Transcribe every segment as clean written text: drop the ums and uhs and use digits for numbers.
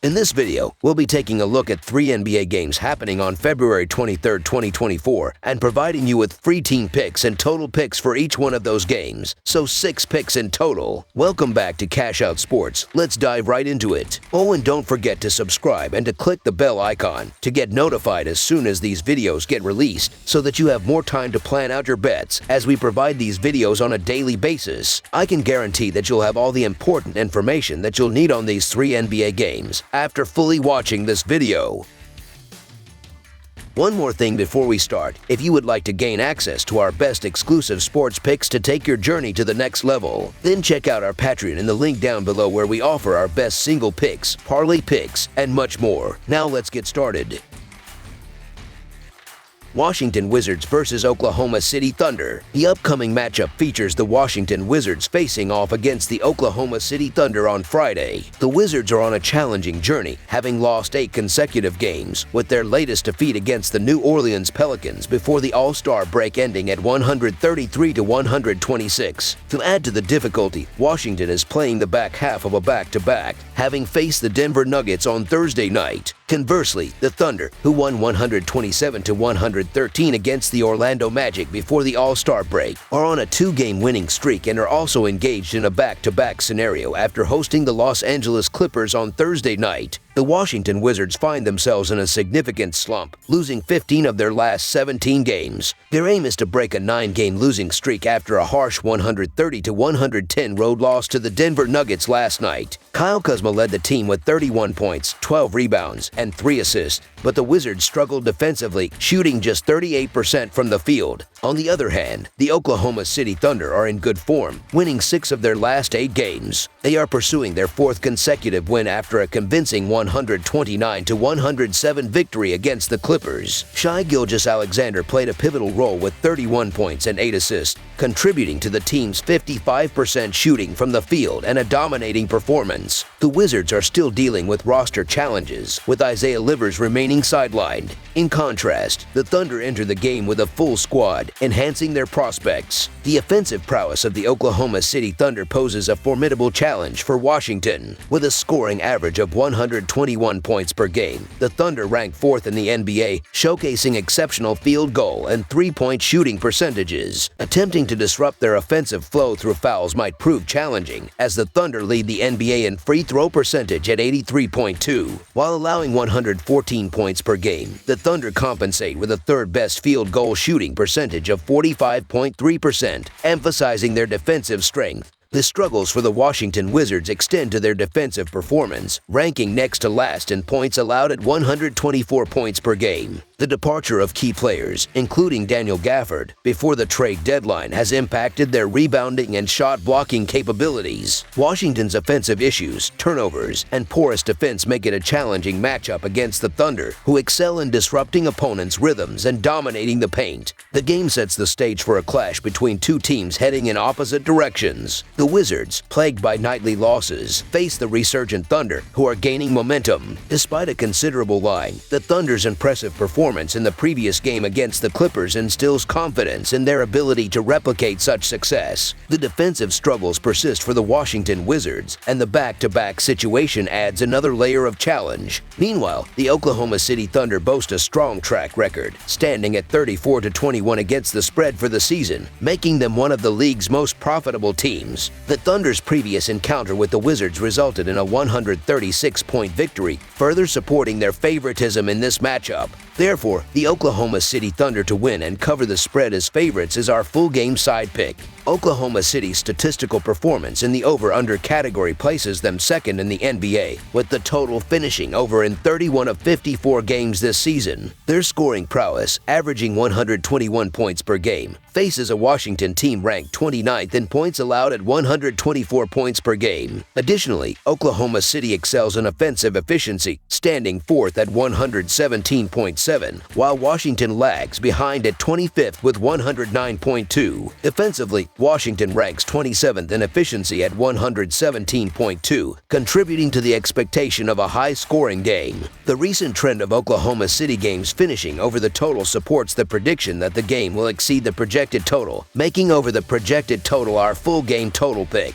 In this video, we'll be taking a look at 3 NBA games happening on February 23, 2024, and providing you with free team picks and total picks for each one of those games, so 6 picks in total. Welcome back to Cash Out Sports. Let's dive right into it. Oh, and don't forget to subscribe and to click the bell icon to get notified as soon as these videos get released, so that you have more time to plan out your bets as we provide these videos on a daily basis. I can guarantee that you'll have all the important information that you'll need on these 3 NBA games after fully watching this video. One more thing before we start, if you would like to gain access to our best exclusive sports picks to take your journey to the next level, then check out our Patreon in the link down below where we offer our best single picks, parlay picks, and much more. Now let's get started. Washington Wizards vs. Oklahoma City Thunder. The upcoming matchup features the Washington Wizards facing off against the Oklahoma City Thunder on Friday. The Wizards are on a challenging journey, having lost 8 consecutive games, with their latest defeat against the New Orleans Pelicans before the All-Star break ending at 133-126. To add to the difficulty, Washington is playing the back half of a back-to-back, having faced the Denver Nuggets on Thursday night. Conversely, the Thunder, who won 127-113 against the Orlando Magic before the All-Star break, are on a 2-game winning streak and are also engaged in a back-to-back scenario after hosting the Los Angeles Clippers on Thursday night. The Washington Wizards find themselves in a significant slump, losing 15 of their last 17 games. Their aim is to break a 9-game losing streak after a harsh 130-110 road loss to the Denver Nuggets last night. Kyle Kuzma led the team with 31 points, 12 rebounds, and 3 assists, but the Wizards struggled defensively, shooting just 38% from the field. On the other hand, the Oklahoma City Thunder are in good form, winning 6 of their last 8 games. They are pursuing their 4th consecutive win after a convincing 129-107 victory against the Clippers. Shai Gilgeous-Alexander played a pivotal role with 31 points and 8 assists, contributing to the team's 55% shooting from the field and a dominating performance. The Wizards are still dealing with roster challenges, with Isaiah Livers remaining sidelined. In contrast, the Thunder enter the game with a full squad, enhancing their prospects. The offensive prowess of the Oklahoma City Thunder poses a formidable challenge for Washington. With a scoring average of 121 points per game, the Thunder rank 4th in the NBA, showcasing exceptional field goal and 3-point shooting percentages. Attempting to disrupt their offensive flow through fouls might prove challenging, as the Thunder lead the NBA in free throw percentage at 83.2. While allowing 114 points per game, the Thunder compensate with a 3rd-best field goal shooting percentage of 45.3%, emphasizing their defensive strength. The struggles for the Washington Wizards extend to their defensive performance, ranking next to last in points allowed at 124 points per game. The departure of key players, including Daniel Gafford, before the trade deadline has impacted their rebounding and shot-blocking capabilities. Washington's offensive issues, turnovers, and porous defense make it a challenging matchup against the Thunder, who excel in disrupting opponents' rhythms and dominating the paint. The game sets the stage for a clash between 2 teams heading in opposite directions. The Wizards, plagued by nightly losses, face the resurgent Thunder, who are gaining momentum. Despite a considerable line, the Thunder's impressive performance in the previous game against the Clippers instills confidence in their ability to replicate such success. The defensive struggles persist for the Washington Wizards, and the back-to-back situation adds another layer of challenge. Meanwhile, the Oklahoma City Thunder boast a strong track record, standing at 34-21 against the spread for the season, making them one of the league's most profitable teams. The Thunder's previous encounter with the Wizards resulted in a 136-point victory, further supporting their favoritism in this matchup. Therefore, the Oklahoma City Thunder to win and cover the spread as favorites is our full game side pick. Oklahoma City's statistical performance in the over-under category places them 2nd in the NBA, with the total finishing over in 31 of 54 games this season. Their scoring prowess, averaging 121 points per game, faces a Washington team ranked 29th in points allowed at 124 points per game. Additionally, Oklahoma City excels in offensive efficiency, standing 4th at 117.7, while Washington lags behind at 25th with 109.2. Defensively, Washington ranks 27th in efficiency at 117.2, contributing to the expectation of a high-scoring game. The recent trend of Oklahoma City games finishing over the total supports the prediction that the game will exceed the projected total, making over the projected total our full game total pick.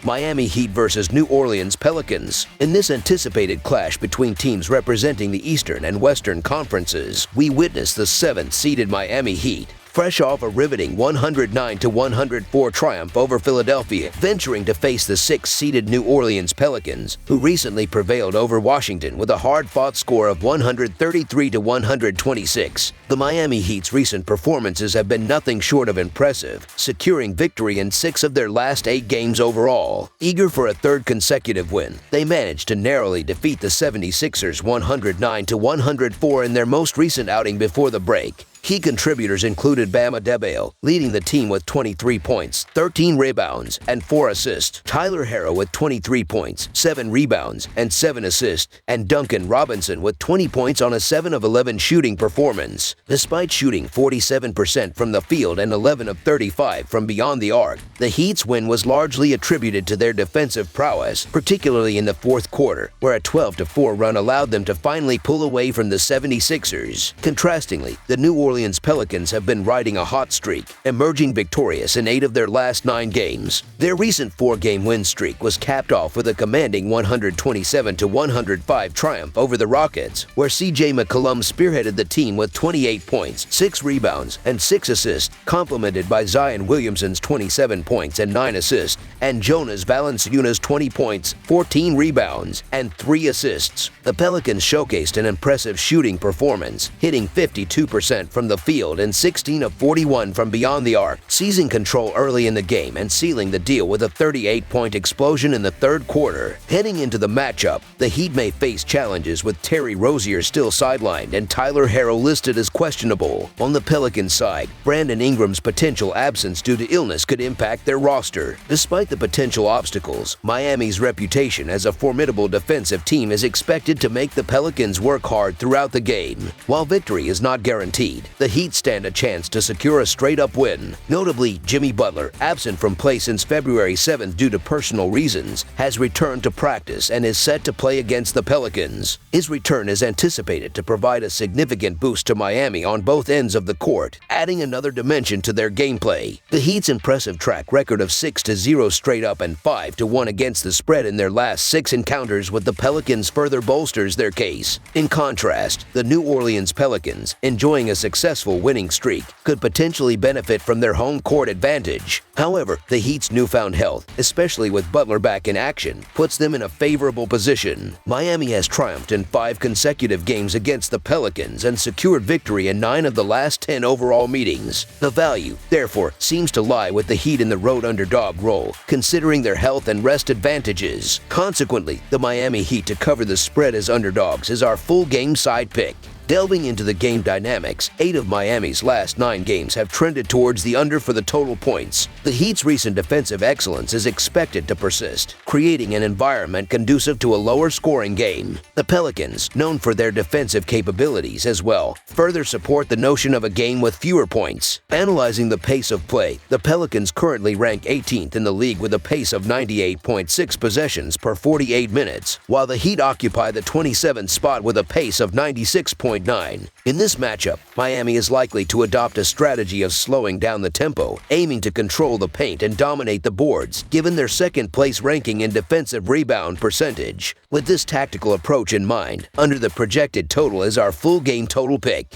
Miami Heat versus New Orleans Pelicans. In this anticipated clash between teams representing the Eastern and Western Conferences, we witnessed the 7th-seeded Miami Heat, fresh off a riveting 109-104 triumph over Philadelphia, venturing to face the 6th-seeded New Orleans Pelicans, who recently prevailed over Washington with a hard-fought score of 133-126. The Miami Heat's recent performances have been nothing short of impressive, securing victory in 6 of their last 8 games overall. Eager for a 3rd consecutive win, they managed to narrowly defeat the 76ers 109-104 in their most recent outing before the break. Key contributors included Bam Adebayo, leading the team with 23 points, 13 rebounds, and 4 assists, Tyler Herro with 23 points, 7 rebounds, and 7 assists, and Duncan Robinson with 20 points on a 7 of 11 shooting performance. Despite shooting 47% from the field and 11 of 35 from beyond the arc, the Heat's win was largely attributed to their defensive prowess, particularly in the 4th quarter, where a 12-4 run allowed them to finally pull away from the 76ers. Contrastingly, the New Orleans Pelicans have been riding a hot streak, emerging victorious in 8 of their last 9 games. Their recent 4-game win streak was capped off with a commanding 127-105 triumph over the Rockets, where C.J. McCollum spearheaded the team with 28 points, 6 rebounds, and 6 assists, complemented by Zion Williamson's 27 points and 9 assists, and Jonas Valanciunas' 20 points, 14 rebounds, and 3 assists. The Pelicans showcased an impressive shooting performance, hitting 52% from the field and 16 of 41 from beyond the arc, seizing control early in the game and sealing the deal with a 38-point explosion in the 3rd quarter. Heading into the matchup, the Heat may face challenges with Terry Rozier still sidelined and Tyler Herro listed as questionable. On the Pelicans side, Brandon Ingram's potential absence due to illness could impact their roster. Despite the potential obstacles, Miami's reputation as a formidable defensive team is expected to make the Pelicans work hard throughout the game. While victory is not guaranteed, the Heat stand a chance to secure a straight-up win. Notably, Jimmy Butler, absent from play since February 7th due to personal reasons, has returned to practice and is set to play against the Pelicans. His return is anticipated to provide a significant boost to Miami on both ends of the court, adding another dimension to their gameplay. The Heat's impressive track record of 6-0 straight up and 5-1 against the spread in their last 6 encounters with the Pelicans further bolsters their case. In contrast, the New Orleans Pelicans, enjoying a successful winning streak, could potentially benefit from their home court advantage. However, the Heat's newfound health, especially with Butler back in action, puts them in a favorable position. Miami has triumphed in 5 consecutive games against the Pelicans and secured victory in 9 of the last 10 overall meetings. The value, therefore, seems to lie with the Heat in the road underdog role, considering their health and rest advantages. Consequently, the Miami Heat to cover the spread as underdogs is our full game side pick. Delving into the game dynamics, 8 of Miami's last 9 games have trended towards the under for the total points. The Heat's recent defensive excellence is expected to persist, creating an environment conducive to a lower-scoring game. The Pelicans, known for their defensive capabilities as well, further support the notion of a game with fewer points. Analyzing the pace of play, the Pelicans currently rank 18th in the league with a pace of 98.6 possessions per 48 minutes, while the Heat occupy the 27th spot with a pace of 96.9. In this matchup, Miami is likely to adopt a strategy of slowing down the tempo, aiming to control the paint and dominate the boards, given their 2nd-place ranking in defensive rebound percentage. With this tactical approach in mind, under the projected total is our full game total pick.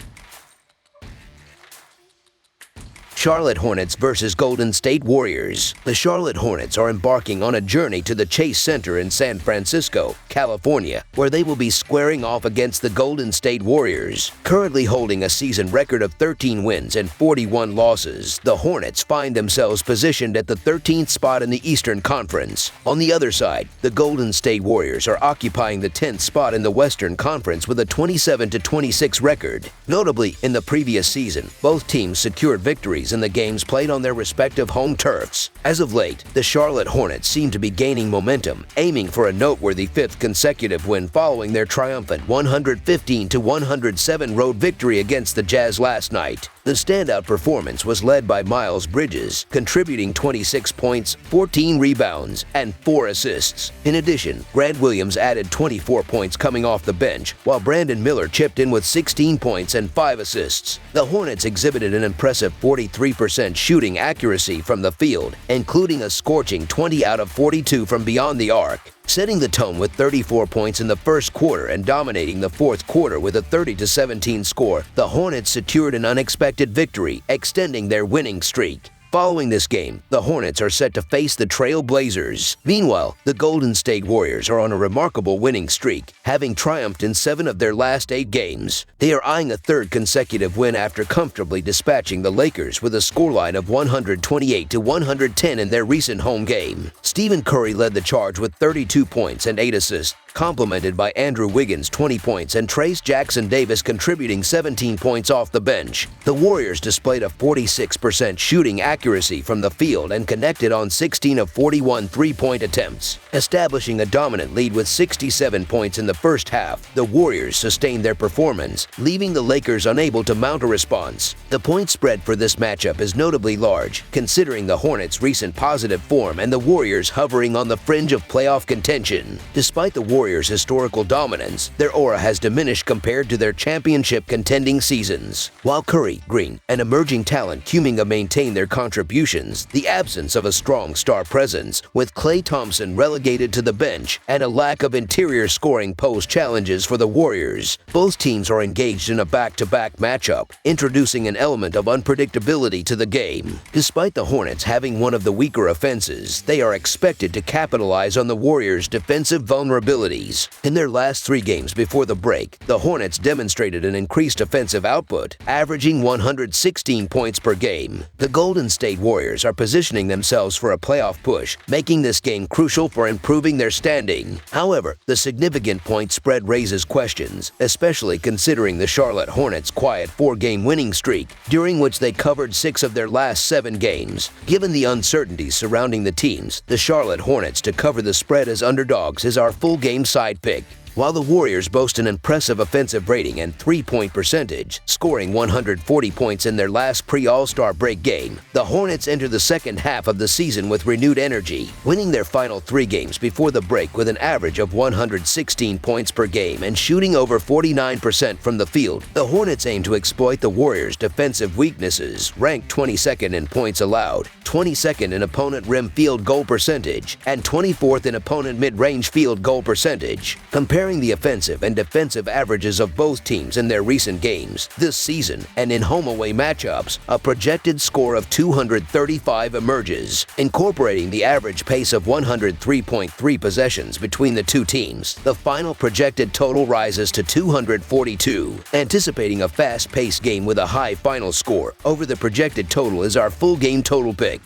Charlotte Hornets versus Golden State Warriors. The Charlotte Hornets are embarking on a journey to the Chase Center in San Francisco, California, where they will be squaring off against the Golden State Warriors. Currently holding a season record of 13 wins and 41 losses, the Hornets find themselves positioned at the 13th spot in the Eastern Conference. On the other side, the Golden State Warriors are occupying the 10th spot in the Western Conference with a 27-26 record. Notably, in the previous season, both teams secured victories in the games played on their respective home turfs. As of late, the Charlotte Hornets seem to be gaining momentum, aiming for a noteworthy 5th consecutive win following their triumphant 115-107 road victory against the Jazz last night. The standout performance was led by Miles Bridges, contributing 26 points, 14 rebounds, and 4 assists. In addition, Grant Williams added 24 points coming off the bench, while Brandon Miller chipped in with 16 points and 5 assists. The Hornets exhibited an impressive 43% shooting accuracy from the field, including a scorching 20 out of 42 from beyond the arc, setting the tone with 34 points in the first quarter and dominating the fourth quarter with a 30-17 score. The Hornets secured an unexpected victory, extending their winning streak. Following this game, the Hornets are set to face the Trail Blazers. Meanwhile, the Golden State Warriors are on a remarkable winning streak, having triumphed in 7 of their last 8 games. They are eyeing a third consecutive win after comfortably dispatching the Lakers with a scoreline of 128-110 in their recent home game. Stephen Curry led the charge with 32 points and 8 assists, complemented by Andrew Wiggins' 20 points and Trayce Jackson-Davis contributing 17 points off the bench. The Warriors displayed a 46% shooting accuracy from the field and connected on 16 of 41 three-point attempts. Establishing a dominant lead with 67 points in the first half, the Warriors sustained their performance, leaving the Lakers unable to mount a response. The point spread for this matchup is notably large, considering the Hornets' recent positive form and the Warriors hovering on the fringe of playoff contention. Despite the Warriors' historical dominance, their aura has diminished compared to their championship contending seasons. While Curry, Green, and emerging talent Kuminga maintain their contributions, the absence of a strong star presence, with Klay Thompson relegated to the bench, and a lack of interior scoring pose challenges for the Warriors. Both teams are engaged in a back-to-back matchup, introducing an element of unpredictability to the game. Despite the Hornets having one of the weaker offenses, they are expected to capitalize on the Warriors' defensive vulnerability. In their last 3 games before the break, the Hornets demonstrated an increased offensive output, averaging 116 points per game. The Golden State Warriors are positioning themselves for a playoff push, making this game crucial for improving their standing. However, the significant point spread raises questions, especially considering the Charlotte Hornets' quiet 4-game winning streak, during which they covered 6 of their last 7 games. Given the uncertainties surrounding the teams, the Charlotte Hornets to cover the spread as underdogs is our full-game side pick. While the Warriors boast an impressive offensive rating and three-point percentage, scoring 140 points in their last pre-All-Star break game, the Hornets enter the second half of the season with renewed energy, winning their final 3 games before the break with an average of 116 points per game and shooting over 49% from the field. The Hornets aim to exploit the Warriors' defensive weaknesses, ranked 22nd in points allowed, 22nd in opponent rim field goal percentage, and 24th in opponent mid-range field goal percentage. Comparing the offensive and defensive averages of both teams in their recent games this season and in home-away matchups, a projected score of 235 emerges. Incorporating the average pace of 103.3 possessions between the two teams, the final projected total rises to 242. Anticipating a fast-paced game with a high final score over the projected total is our full game total pick.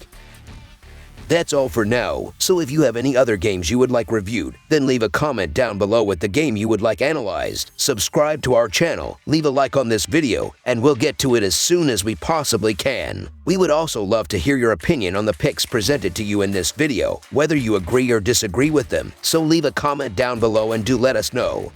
That's all for now, so if you have any other games you would like reviewed, then leave a comment down below with the game you would like analyzed. Subscribe to our channel, leave a like on this video, and we'll get to it as soon as we possibly can. We would also love to hear your opinion on the picks presented to you in this video, whether you agree or disagree with them, so leave a comment down below and do let us know.